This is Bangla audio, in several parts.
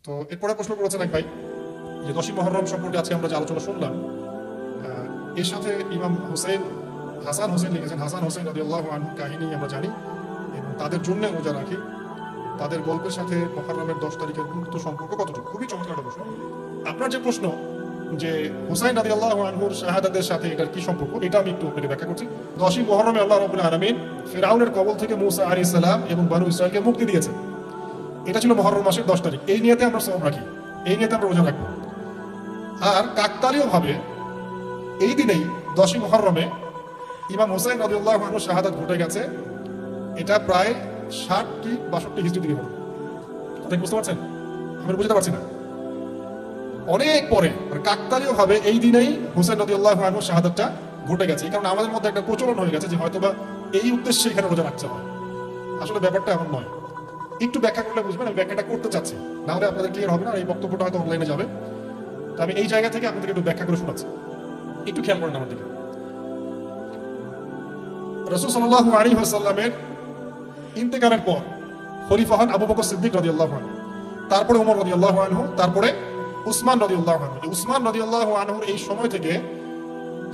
তো এরপরে প্রশ্ন করেছেন এক ভাই যে 10ই মুহররম সম্পর্কে আজকে আমরা যে আলোচনা শুনলাম, এর সাথে ইমাম হাসান হোসেন লিখেছেন। হাসান হোসেন রাদিয়াল্লাহু আনহু কাহিনী আমরা জানি এবং তাদের জন্য রোজা রাখি। তাদের গল্পের সাথে মুহররমের 10 তারিখের গুরুত্ব সম্পর্ক কতটুকু? খুবই চমৎকার একটা প্রশ্ন। আপনার যে প্রশ্ন যে হুসাইন রাদিয়াল্লাহু আনহুর শাহাদাতের সাথে এটার কি সম্পর্ক, এটা আমি একটু আপনাকে ব্যাখ্যা করছি। 10ই মুহররমে আল্লাহ রাব্বুল আলামিন ফিরআউনের কবল থেকে মুসা আলাইহিস সালাম এবং বনু ইসরাঈলকে মুক্তি দিয়েছেন। এটা ছিল মুহররম মাসের 10 তারিখ। এই নিয়তে আমরা সওম রাখি, এই নিয়তে আমরা রোজা রাখবো। আর কাকতালীয় ভাবে এই দিনেই 10ই মুহররমে ইমাম হুসাইন রাদিয়াল্লাহু আনহুর শাহাদাত ঘটে গেছে। এটা প্রায় 60 কি 62 হিজরি দিকে ঘটে। কথা বুঝতে পারছেন? আমি বুঝতে পারছি না। অনেক পরে কাকতালীয় ভাবে এই দিনেই হুসাইন রাদিয়াল্লাহু আনহুর শাহাদাতটা ঘটে গেছে। এই কারণে আমাদের মধ্যে একটা প্রচলন হয়ে গেছে যে হয়তোবা এই উদ্দেশ্যে এখানে রোজা রাখতে হয়। আসলে ব্যাপারটা এমন নয়। একটু ব্যাখ্যা করলে বুঝবেন, আমি ব্যাখ্যাটা করতে চাচ্ছি, না হলে আপনাদের ক্লিয়ার হবে না। এই বক্তব্যটা হয়তো অনলাইনে যাবে। তো আমি এই জায়গা থেকে আপনাদের একটু ব্যাখ্যা করে শোনাচ্ছি, একটু খেয়াল করেন আমার দিকে। রাসূল সাল্লাল্লাহু আলাইহি ওয়াসাল্লামের ইন্তেকালের পর খলিফা হন আবু বকর সিদ্দিক রাদিয়াল্লাহু আনহু, তারপরে ওমর রাদিয়াল্লাহু আনহু, তারপরে উসমান রাদিয়াল্লাহু আনহু। উসমান রাদিয়াল্লাহু আনহুর এই সময় থেকে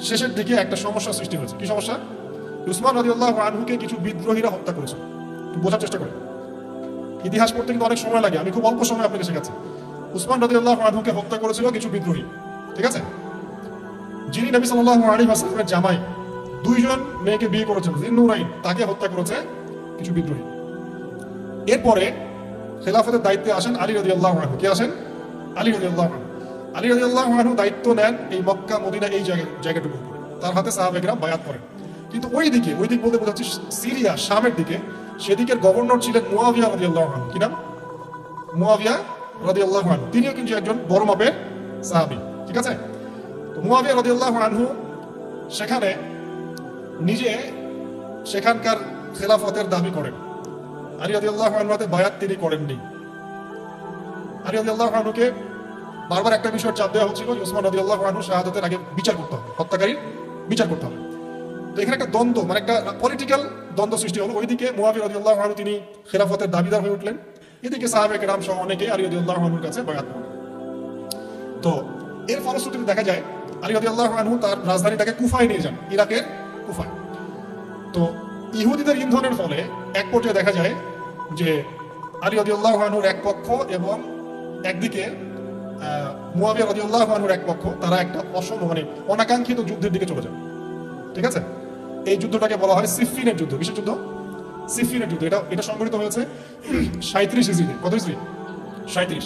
শেষের দিকে একটা সমস্যা সৃষ্টি হয়েছে। কি সমস্যা? উসমান রাদিয়াল্লাহু আনহুকে কিছু বিদ্রোহীরা হত্যা করেছে। বোঝার চেষ্টা করেন, ইতিহাস পড়তে কিন্তু অনেক সময় লাগে, আমি খুব অল্প সময় আপনাকে শেখাচ্ছি। উসমান রাদিয়াল্লাহু আনহুকে হত্যা করেছিল কিছু বিদ্রোহী, ঠিক আছে? যিনি নবী সাল্লাল্লাহু আলাইহি ওয়াসাল্লামের জামাই, দুইজন মেয়েকে বিয়ে করেছেন, যিন্নুরাইন, তাকে হত্যা করেছে কিছু বিদ্রোহী। এরপরে খেলাফতের দায়িত্বে আসেন আলী রাদিয়াল্লাহু আনহু। কে আসেন? আলী রাদিয়াল্লাহু আনহু। আলী রাদিয়াল্লাহু আনহু দায়িত্ব নেন এই মক্কা মদিনা এই জায়গাটুকু উপরে। তার হাতে সাহাবায়ে কেরাম বায়াত করেন। কিন্তু ওই দিক বলতে বোঝাচ্ছি সিরিয়া, শামের দিকে, সেদিকের গভর্নর ছিলেন মুয়াবিয়া রাদিয়াল্লাহু আনহু। কি নাম? মুয়াবিয়া রাদিয়াল্লাহু আনহু। তিনিও কিন্তু একজন বড় মাপের সাহাবী, ঠিক আছে? তো মুয়াবিয়া রাদিয়াল্লাহু আনহু সেখানে নিজে সেখানকার খেলাফতের দাবি করেন। আলী রাদিয়াল্লাহু আনহুতে বায়াত তিনি করেননি। আলী রাদিয়াল্লাহু আনহুকে বারবার একটা বিষয়ের চাপ দেওয়া হচ্ছিল যে উসমান রাদিয়াল্লাহু আনহু শাহাদাতের আগে বিচার করতে হবে, হত্যাকারীর বিচার করতে হবে। তো এখানে একটা দ্বন্দ্ব, মানে একটা পলিটিক্যাল দ্বন্দ্ব সৃষ্টি হলো। ওইদিকে মুয়াবিয়া রাদিয়াল্লাহু আনহু তিনি খেলাফতের দাবিদার হয়ে উঠলেন, এদিকে সাহাবায়ে কেরাম সহ অনেকে আলী রাদিয়াল্লাহু আনহুর কাছে বায়াত করেন। তো এর ফলশ্রুতিতে দেখা যায় আলী রাদিয়াল্লাহু আনহু তার রাজধানীটাকে কুফায় নিয়ে যান, ইরাকের কুফায়। তো ইহুদিদের ইন্ধনের ফলে এক পর্যায়ে দেখা যায় যে আলী রাদিয়াল্লাহু আনহুর এক পক্ষ এবং একদিকে মুয়াবিয়া রাদিয়াল্লাহু আনহুর এক পক্ষ, তারা একটা অনাকাঙ্ক্ষিত যুদ্ধের দিকে চলে যায়, ঠিক আছে? এই যুদ্ধটাকে বলা হয় সিফিনের যুদ্ধ। কিসের যুদ্ধ? সিফিনের যুদ্ধ। এটা সংঘটিত হয়েছে 37 হিজরিতে। কত হিজরি? 37।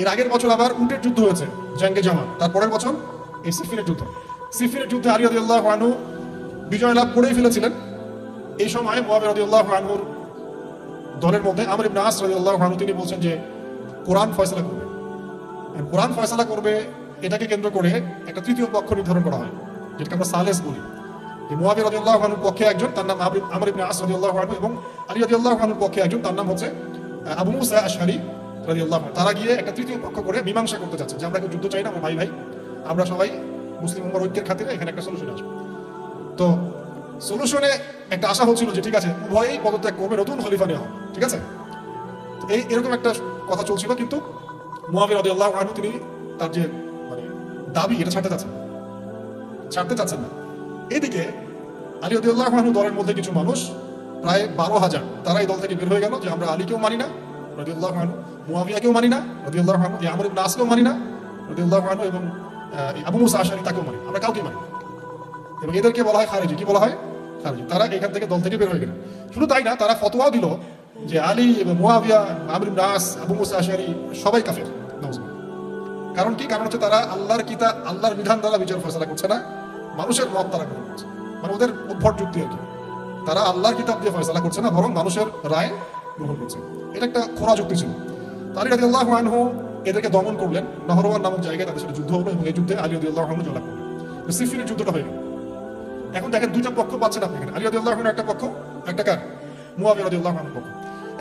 এর আগের বছর আবার উটের যুদ্ধ হয়েছে, জঙ্গে জামাল। তারপরের বছর এই সিফিনের যুদ্ধ। সিফিনের যুদ্ধে আলী রাদিয়াল্লাহু আনহু বিজয় লাভ করেই ফেলেছিলেন। এই সময় মুয়াবিয়া রাদিয়াল্লাহু আনহুর দলের মধ্যে আমর ইবনে আস রাদিয়াল্লাহু আনহু তিনি বলছেন যে কোরআন ফয়সালা করবে। কোরআন ফয়সালা করবে, এটাকে কেন্দ্র করে একটা তৃতীয় পক্ষ নির্ধারণ করা হয়, যেটাকে আমরা সালেস বলি। মুয়াবিয়া রাদিয়াল্লাহু আনহুর পক্ষে একজন, তার নাম আমর ইবনে আস রাদিয়াল্লাহু আনহু, এবং আলী রাদিয়াল্লাহু আনহুর পক্ষে একজন, তার নাম হচ্ছে আবু মুসা আশআরী রাদিয়াল্লাহু আনহু। তারা গিয়ে একটা তৃতীয় পক্ষ করে মীমাংসা করতে চাচ্ছে যে আমরা কেউ যুদ্ধ চাই না, আমরা ভাই ভাই, আমরা সবাই মুসলিম উম্মার ঐক্যের খাতিরে এখানে একটা সলিউশন আসবে। তো সলিউশনে একটা আশা হচ্ছিল যে ঠিক আছে, উভয়ই পদত্যাগ করবে, নতুন খলিফা নেওয়া হবে, ঠিক আছে? এরকম একটা কথা চলছিল। কিন্তু মুয়াবিয়া রাদিয়াল্লাহু আনহু তিনি তার যে দাবি, এটা ছাড়তে চাচ্ছেন না। এদিকে আলী রাদিয়াল্লাহু আনহু দলের মধ্যে কিছু মানুষ, প্রায় 12,000, তারা এই দল থেকে বের হয়ে গেল যে আমরা আলীকেও মানি না রাদিয়াল্লাহু আনহু, মুয়াবিয়াকেও মানি না রাদিয়াল্লাহু আনহু, আমর ইবনে আসকেও মানি না রাদিয়াল্লাহু আনহু, এবং আবু মুসা আশআরী তাকেও মানি, আমরা কাউকে মানি না। এবং এদেরকে বলা হয় খারিজি। কি বলা হয়? খারিজি। তারা এখান থেকে দল থেকে বের হয়ে গেলেন। শুধু তাই না, তারা ফতোয়াও দিল যে আলী এবং মুয়াবিয়া, আমর ইবনে আস, আবু মুসা আশআরী সবাই কাফের। কারণ কি? কারণ হচ্ছে তারা আল্লাহর কিতাব, আল্লাহর বিধান দ্বারা বিচার ফয়সালা করছে না, মানুষের মত তারা গ্রহণ করছে। মানে ওদের উদ্ভট যুক্তি আর কি। তারা আল্লাহর কিতাব দিয়ে ফয়সালা করছে না, বরং মানুষের রায় গ্রহণ করছে। এটা একটা খোরা যুক্তি ছিল। আলী রাদিয়াল্লাহু আনহু এদেরকে দমন করলেন। নহরওয়ান নামক জায়গায় তাদের সাথে যুদ্ধ হলো, এবং এই যুদ্ধে আলী রাদিয়াল্লাহু আনহু জয়লাভ করলেন। সিফিনের যুদ্ধটা হয়ে গেল। এখন দেখেন দুইটা পক্ষ পাচ্ছেন আপনি এখানে, আলী রাদিয়াল্লাহু আনহু একটা পক্ষ, একটা কার? মুয়াবিয়া রাদিয়াল্লাহু আনহু পক্ষ।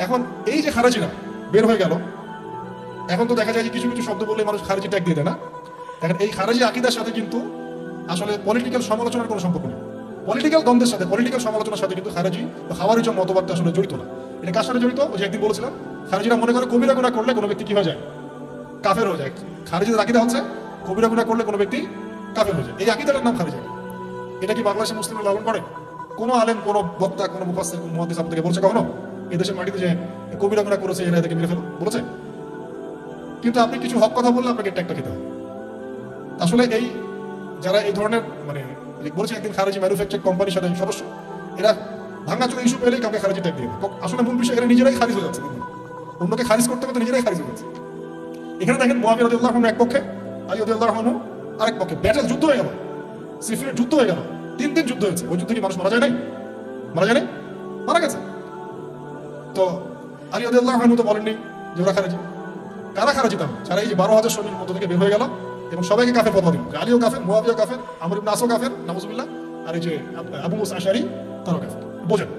এখন এই যে খারেজিরা বের হয়ে গেল, এখন তো দেখা যায় যে কিছু কিছু শব্দ বললে মানুষ খারেজি ট্যাগ দিয়ে দেয় না। দেখেন এই খারেজি আকীদার সাথে কিন্তু আসলে পলিটিক্যাল সমালোচনার কোনো সম্পর্ক নেই। পলিটিক্যাল দ্বন্দ্বের সাথে, পলিটিক্যাল সমালোচনার সাথে কিন্তু খারেজি বা খাওয়ারিজ মতবাদটা আসলে জড়িত না। এটা কার সাথে জড়িত? ওই যে একদিন বলেছিলাম, খারেজিরা মনে করে কবিরা গুনাহ করলে কোনো ব্যক্তি কি হয়ে যায়? কাফের হয়ে যায়। খারিজিদের আকীদা হচ্ছে কবিরা গুনাহ করলে কোনো ব্যক্তি কাফের হয়ে যায়, এই আকীদাটার নাম খারিজি। এটা কি বাংলাদেশের মুসলিমরা লালন করে? কোনো আলেম, কোনো বক্তা, কোনো মুফাসসির, কোনো মুহাদ্দিস আপনাকে বলছে কখনো এই দেশের মাটিতে যে কবিরা গুনাহ করেছে এরা এদেরকে মেরে ফেলো বলেছে? কিন্তু আপনি কিছু হক কথা বললে আপনাকে একটা খেতে হবে। আসলে এই যারা এই ধরনের মানে বলছে একদিন খারিজি ম্যানুফ্যাকচার কোম্পানির সাথে সদস্য, এরা ভাঙাচোরা ইস্যু পেলেই কাউকে খারিজি ট্যাগ দিয়ে দেয়। আসলে মূল বিষয় এরা নিজেরাই খারিজ হয়ে যাচ্ছে, অন্যকে খারিজ করতে করতে নিজেরাই খারিজ হয়ে যাচ্ছে। এখানে দেখেন মুআবিয়া রাদিয়াল্লাহু আনহু এক পক্ষে, আলী রাদিয়াল্লাহু আনহু আরেক পক্ষে, ব্যাটেল যুদ্ধ হয়ে গেল, সিফিনের যুদ্ধ হয়ে গেল, 3 দিন যুদ্ধ হয়েছে। ওই যুদ্ধে কি মানুষ মারা যায় নাই? মারা যায় নাই? মারা গেছে। তো আলী রাদিয়াল্লাহু আনহু তো বলেননি যে ওরা খারিজি। কারা খারিজি? তাহলে যারা এই যে 12,000 সৈন্যের মধ্য থেকে বের হয়ে গেল এবং সবাইকে কাফের ফতোয়া দিল, আলীও কাফের, মুআবিয়া কাফের, আমর ইবনে আসও কাফের, নাউজুবিল্লাহ, আর এই যে আবু মুসা আশআরী তারাও কাফের। বোঝেন?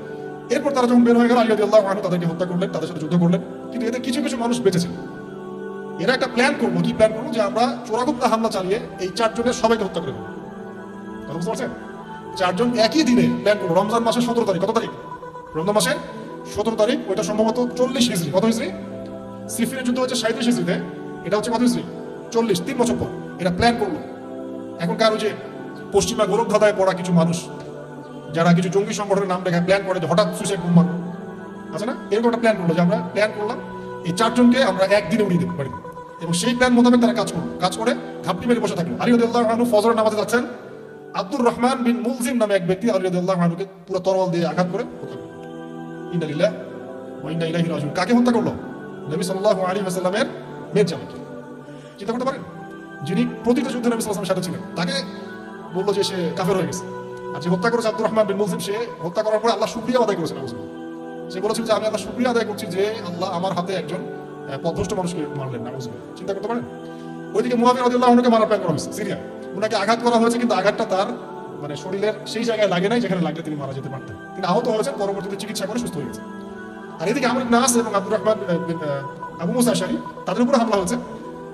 এরপর তারা যখন বের হয়ে গেল, আলী রাদিয়াল্লাহু আনহু তাদেরকে হত্যা করলেন, তাদের সাথে যুদ্ধ করলেন। কিন্তু এদের কিছু কিছু মানুষ বেঁচেছিল। এরা একটা প্ল্যান করলো, কি প্ল্যান করলো? যে আমরা চোরাগুপ্তা হামলা চালিয়ে এই 4 জনের সবাইকে হত্যা করে দেবো। কথা বুঝতে পারছেন? 4 জন একই দিনে প্ল্যান করলো, রমজান মাসের 17 তারিখ। কত তারিখ? রমজান মাসের 17 তারিখ। ওইটা সম্ভবত 40 হিজরি। কত হিজরি? সিফিনের যুদ্ধ হচ্ছে 37 হিজরিতে, এটা হচ্ছে কত হিজরি? 40, 3 বছর পর এটা প্ল্যান করলো। এখনকার ওই যে পশ্চিমা গৌরব ধাঁধায় পড়া কিছু মানুষ যারা কিছু জঙ্গি সংগঠনের নাম রেখে প্ল্যান করে যে হঠাৎ সুইসাইড বোম মারবো, আছে না? এরকম একটা প্ল্যান করলো যে আমরা প্ল্যান করলাম এই 4 জনকে আমরা একদিনে উড়িয়ে দেবো বাড়িতে। এবং সেই প্ল্যান মোতাবেক তারা কাজ করলো, কাজ করে ঘাপটি মেরে বসে থাকলো। আলী রাদিয়াল্লাহু আনহু ফজরের নামাজে যাচ্ছেন, আব্দুর রহমান বিন মুলজিম নামে এক ব্যক্তি আলী রাদিয়াল্লাহু আনহুকে পুরো তরোয়াল দিয়ে আঘাত করে হত্যা করলো। ইন্না লিল্লাহি ওয়া ইন্না ইলাইহি রাজিউন। কাকে হত্যা করলো? নবী সাল্লাল্লাহু আলাইহি ওয়াসাল্লামের মেয়ের জামাইকে। চিন্তা করতে পারেন? যিনি প্রতিটা যুদ্ধে নবী সাল্লাল্লাহু আলাইহি ওয়াসাল্লামের সাথে ছিলেন, তাকে বললো যে সে কাফের হয়ে গেছে। আর যে হত্যা করেছে আব্দুর রহমান বিন মুলজিম, সে হত্যা করার পরে আল্লাহ শুকরিয়া আদায় করেছে। সে বলেছিল যে আমি আল্লাহ শুকরিয়া আদায় করছি যে আল্লাহ আমার হাতে একজন পথভ্রষ্ট মানুষকে মারলেন না। চিন্তা করতে পারেন? ওইদিকে মুআবিয়া রাদিয়াল্লাহু আনহুকে মারার প্ল্যান করা হয়েছে সিরিয়া। ওনাকে আঘাত করা হয়েছে, কিন্তু আঘাতটা তার মানে শরীরের সেই জায়গায় লাগে নাই যেখানে লাগলে তিনি মারা যেতে পারতেন। তিনি আহত হয়েছেন, পরবর্তীতে চিকিৎসা করে সুস্থ হয়ে গেছে। আর এদিকে আমর ইবনে আস এবং আব্দুর রহমান আবু মুসা আশআরী তাদের উপরে হামলা হয়েছে।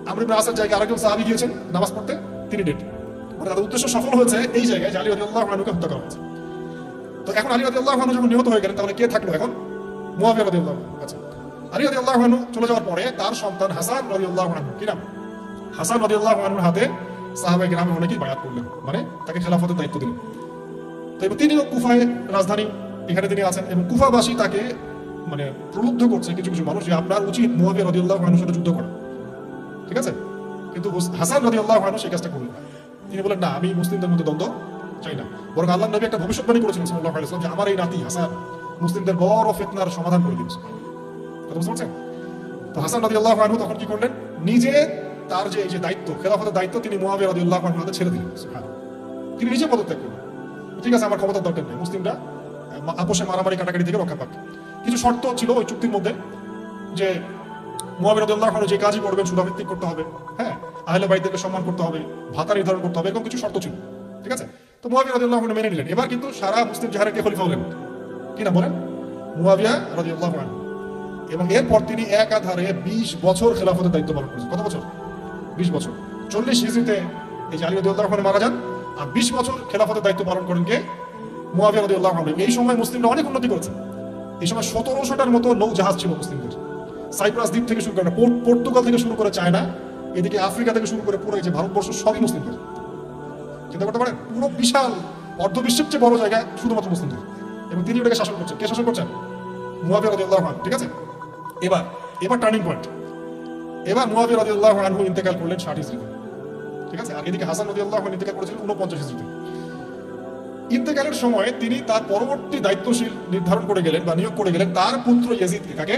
আমর ইবনে আসের জায়গায় আরেকজন সাহাবী গিয়েছেন নামাজ পড়তে, তিনি ডেড। মানে তাদের উদ্দেশ্য সফল হয়েছে এই জায়গায় যে আলী রাদিয়াল্লাহু আনহুকে হত্যা করা হয়েছে। তো এখন আলী রাদিয়াল্লাহু আনহু যখন নিহত হয়ে গেলেন, তাহলে কে থাকলো এখন? মুআবিয়া রাদিয়াল্লাহু আনহু। আচ্ছা, আলী রাদিয়াল্লাহু আনহু চলে যাওয়ার পরে তার সন্তান হাসান রাদিয়াল্লাহু আনহু, কি নাম? হাসান রাদিয়াল্লাহু আনহুর হাতে সাহাবায়ে কেরাম অনেকেই বায়াত করলেন, মানে তাকে খেলাফতের দায়িত্ব দিলেন। তো এবার তিনি কুফায় রাজধানী, এখানে তিনি আছেন এবং কুফাবাসী তাকে মানে প্রলুব্ধ করছে কিছু কিছু মানুষ যে আপনার উচিত মুআবিয়া রাদিয়াল্লাহু আনহুর সাথে যুদ্ধ করা। ঠিক আছে? কিন্তু হাসান রাদিয়াল্লাহু আনহু সেই কাজটা করলেন না। তিনি বলেন না, আমি মুসলিমদের মধ্যে দ্বন্দ্ব চাই না। বরং আল্লাহর নবী একটা ভবিষ্যৎবাণী করেছিলেন সাল্লাল্লাহু আলাইহি ওয়াসাল্লাম যে আমার এই নাতি হাসান মুসলিমদের বড় ফিতনার সমাধান করে দিবেন। কথা বুঝতে পারছেন? তো হাসান রাদিয়াল্লাহু আনহু তখন কি করলেন? নিজে তার যে এই যে দায়িত্ব, খেলাফতের দায়িত্ব, তিনি মুআবিয়া রাদিয়াল্লাহু আনহুর হাতে ছেড়ে দিলেন। সুবহানাল্লাহ। তিনি নিজে পদত্যাগ করলেন। ঠিক আছে, আমার ক্ষমতার দরকার নেই, মুসলিমরা আপোষে মারামারি কাটাকাটি থেকে রক্ষা পাক। কিছু শর্ত ছিল ওই চুক্তির মধ্যে, যে মুআবিয়া রাদিয়াল্লাহু আনহু যে কাজই করবেন সুদাভিত্তিক করতে হবে, হ্যাঁ, আহলে বাইতদেরকে সম্মান করতে হবে, ভাতা নির্ধারণ করতে হবে, এরকম কিছু শর্ত ছিল। ঠিক আছে? তো মুআবিয়া রাদিয়াল্লাহু আনহু মেনে নিলেন। এবার কিন্তু সারা মুসলিম জাহারে কে খলিফা হলেন? কি না বলেন? মুআবিয়া রাদিয়াল্লাহু আনহু। এবং এরপর তিনি একাধারে 20 বছর খেলাফতের দায়িত্ব পালন করেছেন। কত বছর? 20 বছর। 40 হিজরিতে এই যে আলী রাদিয়াল্লাহু আনহু মারা যান, আর 20 বছর খেলাফতের দায়িত্ব পালন করেন কে? মুআবিয়া রাদিয়াল্লাহু আনহু। এই সময় মুসলিমরা অনেক উন্নতি করেছে। এই সময় 1700টার মতো নৌ জাহাজ ছিল মুসলিমদের। সাইপ্রাস দ্বীপ থেকে শুরু করে পর্তুগাল থেকে শুরু করে চায়না, এদিকে আফ্রিকা থেকে শুরু করে পুরো এই যে ভারতবর্ষ সবই মুসলিমদের। চিন্তা করতে পারেন? পুরো বিশাল অর্ধবিশ্বের চেয়ে বড় জায়গা শুধুমাত্র মুসলিমদের, এবং তিনি ওটাকে শাসন করছেন। কে শাসন করছেন? মুআবিয়া রাদিয়াল্লাহু আনহু। ঠিক আছে? এবার টার্নিং পয়েন্ট। এবার মুআবিয়া রাদিয়াল্লাহু আনহু ইন্তেকাল করলেন 60 হিজরিতে। ঠিক আছে? আর এদিকে হাসান রাদিয়াল্লাহু আনহু ইন্তেকাল করেছিলেন 49 হিজরিতে। ইন্তেকালের সময় তিনি তার পরবর্তী দায়িত্বশীল নির্ধারণ করে গেলেন বা নিয়োগ করে গেলেন তার পুত্র ইয়াজিদকে। কাকে?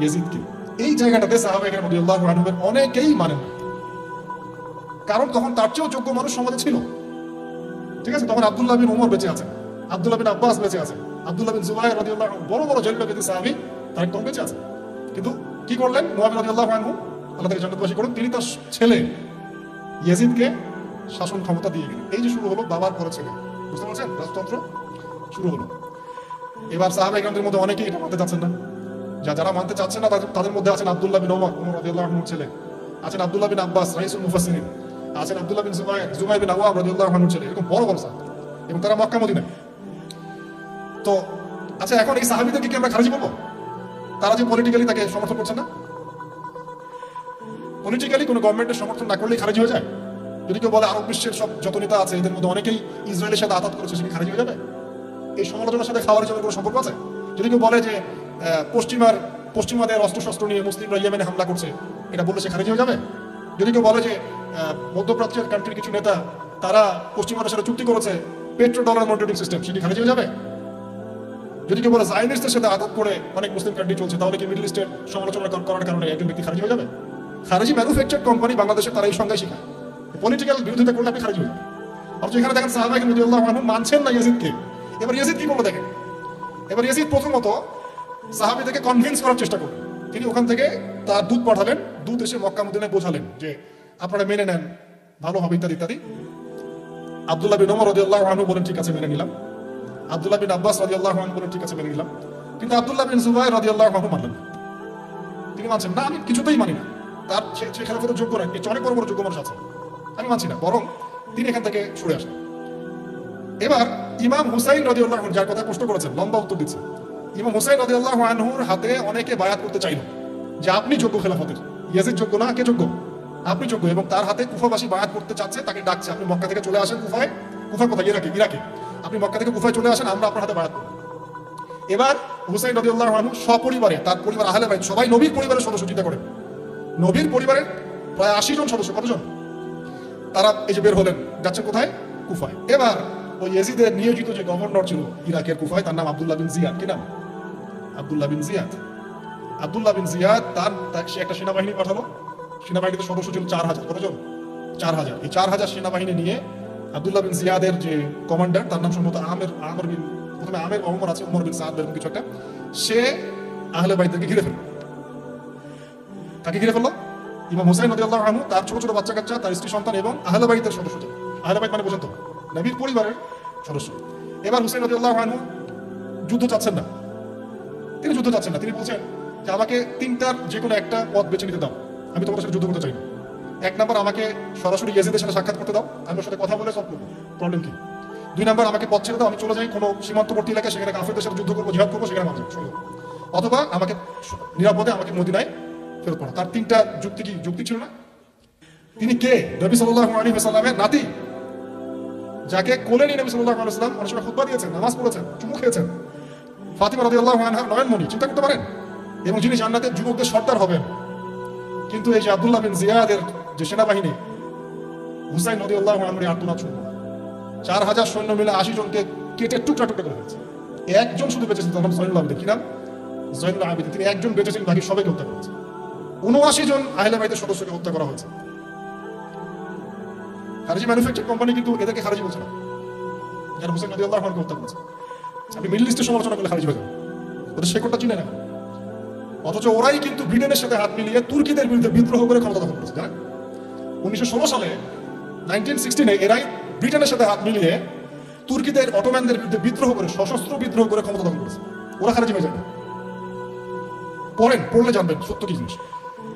ইয়াজিদকে। এই জায়গাটাতে সাহাবায়ে কেরাম রাদিয়াল্লাহু আনহুর অনেকেই মানেন না, কারণ তখন তার চেয়েও যোগ্য মানুষ সমাজে ছিল। ঠিক আছে? তখন আব্দুল্লাহ বিন উমর বেঁচে আছেন, আব্দুল্লাহ বিন আব্বাস বেঁচে আছেন, আব্দুল্লাহ বিন জুবাইর রাদিয়াল্লাহু আনহু, বড় বড় জলিল সাহাবী তারা একদম বেঁচে আছেন। কিন্তু কি করলেন মুআবিয়া রাদিয়াল্লাহু আনহু, আল্লাহ তাকে জান্নাতবাসী করুন, তিনি তার ছেলে ইয়াজিদকে শাসন ক্ষমতা দিয়ে গেলেন। এই যে শুরু হলো বাবার পরে ছেলে, বুঝতে পারছেন? রাজতন্ত্র শুরু হলো। এবার সাহাবায়ে কেরামদের মধ্যে অনেকেই এটা মানতে চাচ্ছেন না। যারা মানতে চাচ্ছেন না তাদের মধ্যে আছেন আব্দুল্লাহ বিন ওমর রাদিয়াল্লাহু আনহুর ছেলে, আছেন আব্দুল্লাহ বিন আব্বাস রাইসুল মুফাসসিরিন, আছেন আব্দুল্লাহ বিন জুবাইর বিন আওয়াম রাদিয়াল্লাহু আনহুর ছেলে, এরকম বড় বড় সাহাবী, এবং তারা মক্কা মদিনায়। তো আচ্ছা, এখন এই সাহাবীদেরকে কি আমরা খারিজি বলবো? তারা যে পলিটিক্যালি তাকে সমর্থন করছেন না, পলিটিক্যালি কোনো গভর্নমেন্টের সমর্থন না করলেই খারিজ হয়ে যায়? যদি কেউ বলে আরব বিশ্বের সব যত নেতা আছে এদের মধ্যে অনেকেই ইসরায়েলের সাথে আঘাত করেছে, সেটা খারিজ হয়ে যাবে? এই সমালোচনার সাথে খাওয়ারিজমের কোনো সম্পর্ক আছে? যদি কেউ বলে যে পশ্চিমাদের অস্ত্রশস্ত্র নিয়ে মুসলিমরা ইয়েমেনে হামলা করছে, এটা বললে সে খারিজ হয়ে যাবে? যদি কেউ বলে যে মধ্যপ্রাচ্যের কান্ট্রির কিছু নেতা তারা পশ্চিমাদের সাথে চুক্তি করেছে পেট্রো ডলার মনিটরিং সিস্টেম, সেটি খারিজ হয়ে যাবে? যদি কেউ বলে জায়নিস্টদের সাথে আঘাত করে অনেক মুসলিম কান্ট্রি চলছে, তাহলে কি মিডল ইস্টের সমালোচনা করার কারণে একজন ব্যক্তি খারিজ হয়ে যাবে? খারিজি ম্যানুফ্যাকচার কোম্পানি বাংলাদেশে তারা এই সংজ্ঞায় শেখায়, পলিটিক্যাল বিরোধিতা করলে আপনি খারিজ হয়ে যাবেন। অথচ এখানে দেখেন সাহাবায়ে কেরাম রাদিয়াল্লাহু আনহুম মানছেন না ইয়াজিদকে। এবার ইয়াজিদ কি করলো দেখেন। এবার ইয়াজিদ প্রথমত সাহাবীদেরকে কনভিন্স করার চেষ্টা করলেন। তিনি ওখান থেকে তার দূত পাঠালেন, দূত এসে মক্কা মদিনায় বোঝালেন যে আপনারা মেনে নেন, ভালো হবে ইত্যাদি ইত্যাদি। আব্দুল্লাহ বিন ওমর রাদিয়াল্লাহু আনহু বলেন ঠিক আছে মেনে নিলাম। আব্দুল্লাহ বিন আব্বাস রাদিয়াল্লাহু আনহু বলেন ঠিক আছে মেনে নিলাম। কিন্তু আব্দুল্লাহ বিন জুবাইর রাদিয়াল্লাহু আনহু মানলেন না। তিনি মানছেন না, আমি কিছুতেই মানি না, তার সে খেলাফতের যোগ্য নয়, এর অনেক বড় বড় যোগ্য মানুষ আছে, আমি মানছি না, বরং তিনি এখান থেকে সরে আসেন। এবার ইমাম হুসাইন রাদিয়াল্লাহু আনহু, যার কথা প্রশ্ন করেছেন, লম্বা উত্তর দিচ্ছে। ইমাম হুসাইন রাদিয়াল্লাহু আনহুর হাতে অনেকে বায়াত করতে চাইল যে আপনি যোগ্য খেলাফতের, ইয়াজিদ যোগ্য না, কে যোগ্য? আপনি যোগ্য। এবং তার হাতে কুফাবাসী বায়াত করতে চাচ্ছে, তাকে ডাকছে আপনি মক্কা থেকে চলে আসেন কুফায়। কুফা কোথায়? ইরাকে। আপনি মক্কা থেকে কুফায় চলে আসেন, আমরা আপনার হাতে বায়াত করব। এবার হুসাইন রাদিয়াল্লাহু আনহু সপরিবারে, তার পরিবার আহলে বাইত সবাই নবীর পরিবারের সদস্য, চিন্তা করেন নবীর পরিবারের প্রায় 80 জন সদস্য, কতজন? তারা এই যে বের হলেন, যাচ্ছেন কোথায়? কুফায়। এবার ওই ইয়াজিদের নিয়োজিত যে গভর্নর ছিল ইরাকের কুফায়, তার নাম আব্দুল্লাহ বিন জিয়াদ। কি নাম? আব্দুল্লাহ বিন জিয়াদ। আব্দুল্লাহ বিন জিয়াদ সে একটা সেনাবাহিনী পাঠালো। সেনাবাহিনীতে সদস্য ছিল 4000। কতজন? 4000। এই 4000 সেনাবাহিনী নিয়ে আব্দুল্লাহ বিন জিয়াদের যে কমান্ডার, তার নাম সম্ভবত আমর বিন, প্রথমে আমের ওমর আছে, উমর বিন সাদ এরকম কিছু একটা, সে আহলে বাইতকে ঘিরে ফেলল। তাকে ঘিরে ফেললো ইমাম হুসাইন রাদিয়াল্লাহু আনহু, তার ছোট ছোট বাচ্চা কাচ্চা, তার স্ত্রী সন্তান এবং আহলে বাইতের সদস্য। আহলে বাইত মানে বোঝেন তো, নবীর পরিবারের সদস্য। এবার হুসাইন রাদিয়াল্লাহু আনহু যুদ্ধ চাচ্ছেন না, তিনি যুদ্ধ চাচ্ছেন না। তিনি বলছেন যে আমাকে তিনটার যে কোনো একটা পথ বেছে নিতে দাও, আমি তোমাদের সাথে যুদ্ধ করতে চাই না। 1 নাম্বার, আমাকে সরাসরি ইয়াজিদের সাথে সাক্ষাৎ করতে দাও, আমি ওর সাথে কথা বলে সলভ করবো, প্রবলেম কি। 2 নাম্বার, আমাকে পথ ছেড়ে দাও, আমি চলে যাই কোনো সীমান্তবর্তী এলাকায়, সেখানে কাফেরদের সাথে যুদ্ধ করবো, জিহাদ করবো, সেখানে মারা যাবো। অথবা আমাকে নিরাপদে আমাকে মদিনায় ফেরত পাঠাও। তার 3টা যুক্তি কি যুক্তি ছিল না? তিনি কে? নবী সাল্লাল্লাহু আলাইহি ওয়াসাল্লামের নাতি, যাকে কোলে নিয়ে নবী সাল্লাল্লাহু আলাইহি ওয়াসাল্লাম অনেক সময় খুতবা দিয়েছেন, নামাজ পড়েছেন, চুমু খেয়েছেন। ফাতিমা রাদিয়াল্লাহু আনহা নয়নমণি, চিন্তা করতে পারেন, এবং যিনি জান্নাতের যুবকদের সর্দার হবেন। কিন্তু এই যে আব্দুল্লাহ বিন জিয়াদের যে সেনাবাহিনী, হুসাইন রাদিয়াল্লাহু আনহুর আত্মনাদ শুনল। 4000 সৈন্য মিলে 80 জনকে কেটে টুকরা টুকরা করে ফেলেছে। একজন শুধু বেঁচেছেন, তার নাম জয়নুল আবেদিন। কি নাম? জয়নুল আবেদিন। তিনি একজন বেঁচেছেন, বাকি সবাইকে হত্যা করেছে। 79 জন আহলে বাইতের সদস্যকে হত্যা করা হয়েছে। খারিজি ম্যানুফ্যাকচার কোম্পানি কিন্তু এদেরকে খারিজি বলছে না, যারা হুসাইন রাদিয়াল্লাহু আনহুকে হত্যা করেছে। আপনি মিডল ইস্টের সমালোচনা করলে খারিজ হয়ে যাবে, ওদের শেকড়টা চিনে না। অথচ ওরাই কিন্তু ব্রিটেনের সাথে হাত মিলিয়ে তুর্কিদের বিরুদ্ধে বিদ্রোহ করে ক্ষমতা দখল করেছে। জানেন 1916 সালে 1916 এরাই ব্রিটেনের সাথে হাত মিলিয়ে তুর্কিদের, অটোম্যানদের বিরুদ্ধে বিদ্রোহ করে, সশস্ত্র বিদ্রোহ করে ক্ষমতা দখল করেছে। ওরা খারিজি হয়ে যাবে, পড়লে জানবেন সত্য কি জিনিস।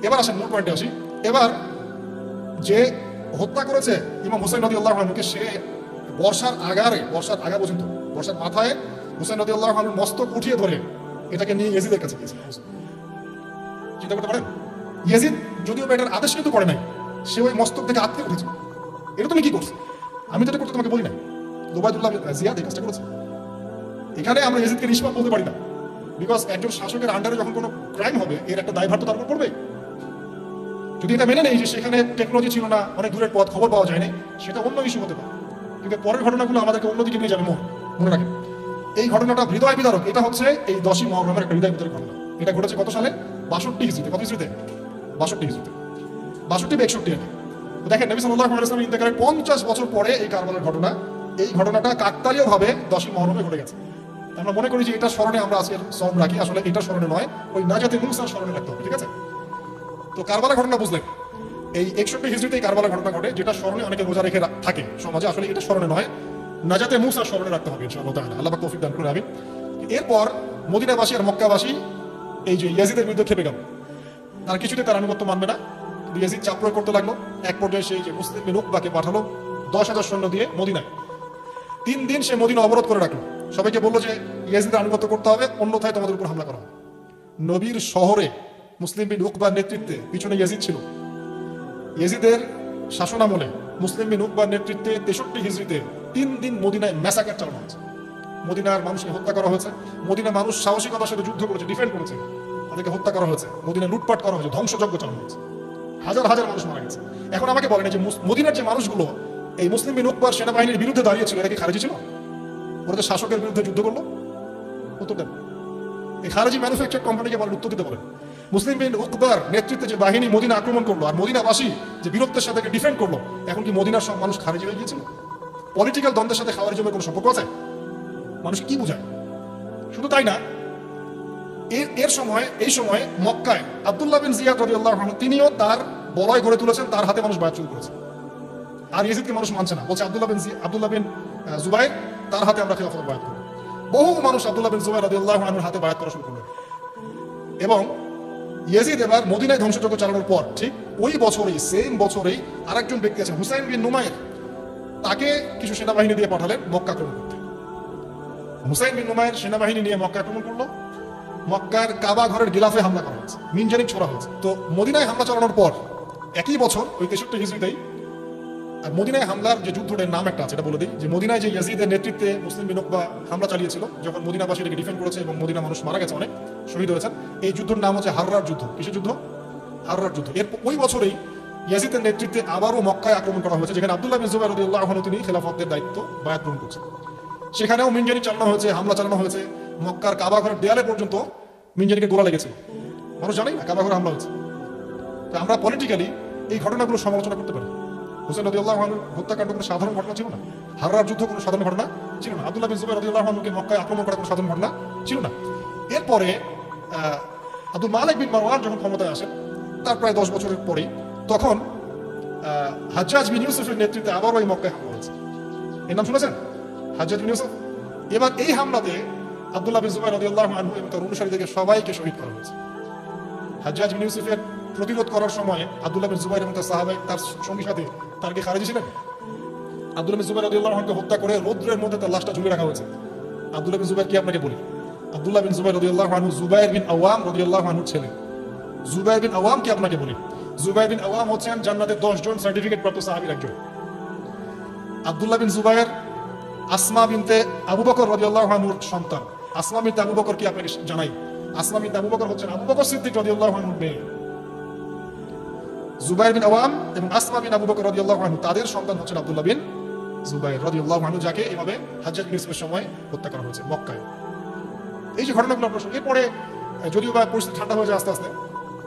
এবার আসেন মূল পয়েন্টে আসি। এবার যে হত্যা করেছে ইমাম হুসাইন রাদিয়াল্লাহু আনহুকে, সে বর্ষার আগা পর্যন্ত, বর্ষার মাথায় হুসাইন রাদিয়াল্লাহু আনহুর মস্তক উঠিয়ে ধরে এটাকে নিয়ে ইয়াজিদের কাছে গিয়েছে। চিন্তা করতে পারেন, ইয়াজিদ যদিও এটার আদেশ কিন্তু করে নাই, সে ওই মস্তক থেকে আটকে উঠেছে। এটা তুমি কি করছো? আমি তো এটা করতে তোমাকে বলি নাই। উবাইদুল্লাহ জিয়াদ এই কাজটা করেছে। এখানে আমরা ইয়াজিদকে নিষ্পাপ বলতে পারি না, বিকজ একজন শাসকের আন্ডারে যখন কোনো ক্রাইম হবে, এর একটা দায়ভার তো তার উপর পড়বে। যদি এটা মেনে নেই যে সেখানে টেকনোলজি ছিল না, অনেক দূরের পথ, খবর পাওয়া যায়নি, সেটা অন্য ইস্যু হতে পারে। কিন্তু পরের ঘটনাগুলো আমাদেরকে অন্যদিকে নিয়ে যাবে। মনে রাখেন, এই ঘটনাটা হৃদয় বিদারক। এটা হচ্ছে এই 10ই মুহররমের একটা হৃদয় বিদারক ঘটনা। এটা ঘটেছে কত সালে? 62 হিজরিতে। কত হিজরিতে? 62 হিজরিতে, 62 বা 61 আগে। তো দেখেন, নবী সাল্লাল্লাহু আলাইহি ওয়াসাল্লাম ইন্তেকালের 50 বছর পরে এই কারবালার ঘটনা, এই ঘটনাটা কাকতালীয় ভাবে 10ই মুহররমে ঘটে গেছে। আমরা মনে করি যে এটা স্মরণে আমরা আজকের সওম রাখি, আসলে এটা স্মরণে নয়, ওই নাজাতে মুসার স্মরণে রাখতে হবে। ঠিক আছে? তো কারবালা ঘটনা বুঝলেন, এই 61 হিজরিতে কারবালা ঘটনা ঘটে, যেটা স্মরণে অনেকে রোজা রেখে থাকে সমাজে। আসলে এটা স্মরণে নয়, নাজাতে মুসার স্মরণে রাখতে হবে ইনশাআল্লাহ তাআলা। আল্লাহ পাক তৌফিক দান করুন, আমিন। এরপর মদিনাবাসী আর মক্কাবাসী এই যে ইয়াজিদের বিরুদ্ধে খেপে গেল, তার কিছুতে তার আনুগত্য মানবে না। ইয়াজিদ চাপ প্রয়োগ করতে লাগলো। এক পর্যায়ে সেই যে মুসলিম বিন উকবাকে পাঠালো 10,000 সৈন্য দিয়ে মদিনায়। 3 দিন সে মদিনা অবরোধ করে রাখলো। সবাইকে বললো যে ইয়াজিদের আনুগত্য করতে হবে, অন্যথায় তোমাদের উপর হামলা করা হবে। নবীর শহরে মুসলিম বিন উকবার নেতৃত্বে, পিছনে ইয়াজিদ ছিল, ইয়েজিদের শাসনামলে মুসলিম বিন উকবার নেতৃত্বে 63 হিজরিতে 3 দিন মদিনায় ম্যাসাকার চালানো হয়েছে। মদিনার মানুষকে হত্যা করা হয়েছে। মদিনার মানুষ সাহসিকতার সাথে যুদ্ধ করেছে, ডিফেন্ড করেছে, তাদেরকে হত্যা করা হয়েছে। মদিনায় লুটপাট করা হয়েছে, ধ্বংসযজ্ঞ চালানো হয়েছে, হাজার হাজার মানুষ মারা গেছে। এখন আমাকে বলেন যে মদিনার যে মানুষগুলো এই মুসলিম বিন উকবার সেনাবাহিনীর বিরুদ্ধে দাঁড়িয়েছিল, এরা কি খারেজি ছিল? ওরা তো শাসকের বিরুদ্ধে যুদ্ধ করলো। উত্তর দেন। এই খারেজি ম্যানুফ্যাকচার কোম্পানিকে বলেন, উত্তর দিতে বলেন। মুসলিম বিন উকবার নেতৃত্বে যে বাহিনী মদিনা আক্রমণ করলো আর মদিনাবাসী যে বীরত্বের সাথে ডিফেন্ড করলো, এখন কি মদিনার সব মানুষ খারেজি হয়ে গিয়েছিল? পলিটিক্যাল দ্বন্দ্বের সাথে খাওয়ারিজমের কোনো সম্পর্ক আছে? মানুষ কি বুঝায়? শুধু তাই না, এই সময় মক্কায় আব্দুল্লাহ বিন জিয়াদ রাদিয়াল্লাহু আনহু তিনিও তার বলয় গড়ে তুলেছেন, তার হাতে মানুষ বায়াত শুরু করেছে। আর ইয়েজিদকে মানুষ মানছে না, বলছে আব্দুল্লাহ বিন জুবাইর, তার হাতে আমরা খিলাফতের বায়াত করব। বহু মানুষ আব্দুল্লাহ বিন জুবাইর রাদিয়াল্লাহু আনহুর হাতে বায়াত করা শুরু করলো। এবং ইয়েজিদ এবার মদিনায় ধ্বংসযজ্ঞ চালানোর পর ঠিক ওই বছরেই, সেম বছরেই আরেকজন ব্যক্তি আছেন হুসাইন বিন নুমাইর, তাকে কিছু সেনাবাহিনী দিয়ে পাঠালেন মক্কা আক্রমণ করতে। হুসাইন বিন নুমাইর সেনাবাহিনী নিয়ে মক্কা আক্রমণ করলো। মক্কার কাবা ঘরের গিলাফে হামলা করা হয়েছে, মিনজানিক ছোড়া হয়েছে। তো মদিনায় হামলা চালানোর পর একই বছর ওই 63 হিজরিতেই, আর মদিনায় হামলার যে যুদ্ধটার নাম একটা আছে, এটা বলে দিই যে মদিনায় যে ইয়াজিদের নেতৃত্বে মুসলিম বিন উকবা হামলা চালিয়েছিল, যখন মদিনাবাসী এটাকে ডিফেন্ড করেছে এবং মদিনা মানুষ মারা গেছে, অনেক শহীদ হয়েছেন, এই যুদ্ধের নাম হচ্ছে হাররার যুদ্ধ। কিসের যুদ্ধ? হাররার যুদ্ধ। এর ওই বছরেই ইয়াজিদের নেতৃত্বে আবারও মক্কায় আক্রমণ করা হয়েছে, যেখানে আব্দুল্লাহ বিন জুবাইর রাদিয়াল্লাহু আনহু তিনি খেলাফতের দায়িত্ব বায়াত গ্রহণ করছেন। সেখানেও মিনজানি চালানো হয়েছে, হামলা চালানো হয়েছে। মক্কার কাবা ঘরের দেয়ালে পর্যন্ত মিনজানিকে গোলা লেগেছিল। মানুষ জানেই না কাবা ঘরে হামলা হয়েছে। তো আমরা পলিটিক্যালি এই ঘটনাগুলো সমালোচনা করতে পারি। হুসাইন রাদিয়াল্লাহু আনহুর হত্যাকাণ্ড কোনো সাধারণ ঘটনা ছিল না। হাররার যুদ্ধ কোনো সাধারণ ঘটনা ছিল না। আব্দুল্লাহ বিন জুবাইর রাদিয়াল্লাহু আনহুকে মক্কায় আক্রমণ করা কোনো সাধারণ ঘটনা ছিল না। এরপরে আব্দুল মালিক বিন মারওয়ান যখন ক্ষমতায় আসেন, তার প্রায় 10 বছরের পরেই, তখন হাজ্জাজ বিন ইউসুফের নেতৃত্বে আবারও এই মক্কায় হামলা হয়েছে। এর নাম শুনেছেন? হাজ্জাজ বিন ইউসুফ। এবার এই হামলাতে আব্দুল্লাহ বিন জুবাইর রাদিয়াল্লাহু আনহু এবং তার অনুসারীদেরকে সবাইকে শহীদ করা হয়েছে। হাজ্জাজ বিন ইউসুফের প্রতিরোধ করার সময় আব্দুল্লাহ বিন জুবাইর এবং তার সাহাবায়ে তার সঙ্গী সাথে তার কি খারেজি ছিলেন? আব্দুল্লাহ বিন জুবাইর রাদিয়াল্লাহু আনহুকে হত্যা করে রৌদ্রের মধ্যে তার লাশটা ঝুলিয়ে রাখা হয়েছে। আব্দুল্লাহ বিন জুবাইর কি আপনাকে বলি? আব্দুল্লাহ বিন জুবাইর রাদিয়াল্লাহু আনহু জুবাইর বিন আওয়াম রাদিয়াল্লাহু আনহুর ছেলে। জুবাইর বিন আওয়াম কি আপনাকে বলি? জুবাইর বিন আওয়াম হচ্ছেন জান্নাতের 10 জন সার্টিফিকেট প্রাপ্ত সাহাবীর একজন। আব্দুল্লাহ বিন জুবাইর আসমা বিনতে আবু বকর রাদিয়াল্লাহু আনহুর সন্তান। আসমা বিনতে আবু বকর কি আপনাকে জানাই? আসমা বিনতে আবু বকর হচ্ছেন আবু বকর সিদ্দিক রাদিয়াল্লাহু আনহুর মেয়ে। জুবাইর বিন আওয়াম এবং আসমা বিন আবু বকর রাদিয়াল্লাহু আনহু, তাদের সন্তান হচ্ছেন আব্দুল্লাহ বিন জুবাইর রাদিয়াল্লাহু আনহু, যাকে এভাবে হাজ্জাজ বিন ইউসুফের সময় হত্যা করা হয়েছে মক্কায়। এই যে ঘটনাগুলো প্রশ্ন, এরপরে যদিও বা পরিস্থিতি ঠান্ডা হয়ে যায় আস্তে আস্তে,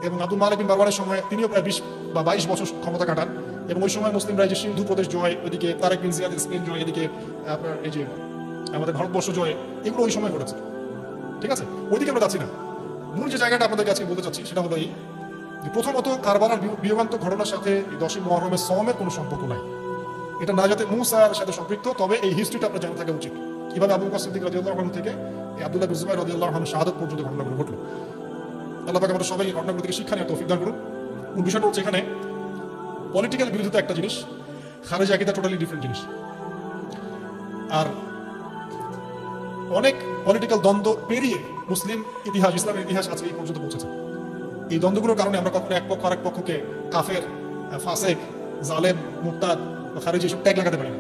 এবং আব্দুল মালিক বিন মারওয়ানের সময় তিনিও প্রায় 20 বা 22 বছর ক্ষমতা কাটান। এবং ওই সময় মুসলিমরা যে সিন্ধু প্রদেশ জয়, ওইদিকে তারেক বিন জিয়াদের স্পেন জয়, এদিকে আপনার এই যে আমাদের ভারতবর্ষ জয়, এগুলো ওই সময় ঘটেছে। ঠিক আছে, ওইদিকে আমরা যাচ্ছি না। মূল যে জায়গাটা আপনাদের কাছে বলতে চাচ্ছি সেটা হলো এই যে প্রথমত কারবালার বিয়োগান্তক ঘটনার সাথে 10ই মুহররমের সওমের কোনো সম্পর্ক নাই। এটা নাজাতে মুসার সাথে সম্পৃক্ত, তবে এই হিস্ট্রিটা আপনার জানা থাকা উচিত। কিভাবে আবু বকর সিদ্দিক রাদিয়াল্লাহু আনহু থেকে এই আব্দুল্লাহ বিন জুবাইর রাদিয়াল্লাহু আনহু শাহাদাত পর্যন্ত ঘটনাগুলো ঘটলো। আল্লাহ পাক আমাদের সবাইকে ঘটনাগুলো থেকে শিক্ষা নেওয়ার তৌফিক দান করুন। কোন বিষয়টা হচ্ছে, এখানে পলিটিক্যাল বিরোধিতা একটা জিনিস, খারেজি আকীদা টোটালি ডিফারেন্ট জিনিস। আর অনেক পলিটিক্যাল দ্বন্দ্ব পেরিয়ে মুসলিম ইতিহাস, ইসলামের ইতিহাস আজকে এই পর্যন্ত পৌঁছেছে। এই দ্বন্দ্বগুলোর কারণে আমরা কখনো এক পক্ষ আরেক পক্ষকে কাফের, ফাসেক, জালেম, মুরতাদ বা খারেজি এসব ট্যাগ লাগাতে পারি না।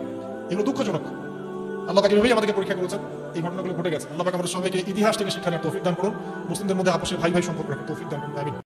এগুলো দুঃখজনক। আল্লাহ পাক এভাবেই আমাদেরকে পরীক্ষা করেছেন। এই ঘটনাগুলো ঘটে গেছে। আল্লাহ পাক আমাদের সবাইকে ইতিহাস থেকে শিক্ষা নেওয়ার তৌফিক দান করুন। মুসলিমদের মধ্যে আপসে ভাই ভাই সম্পর্ক রাখার তৌফিক দান করুন। আমিন।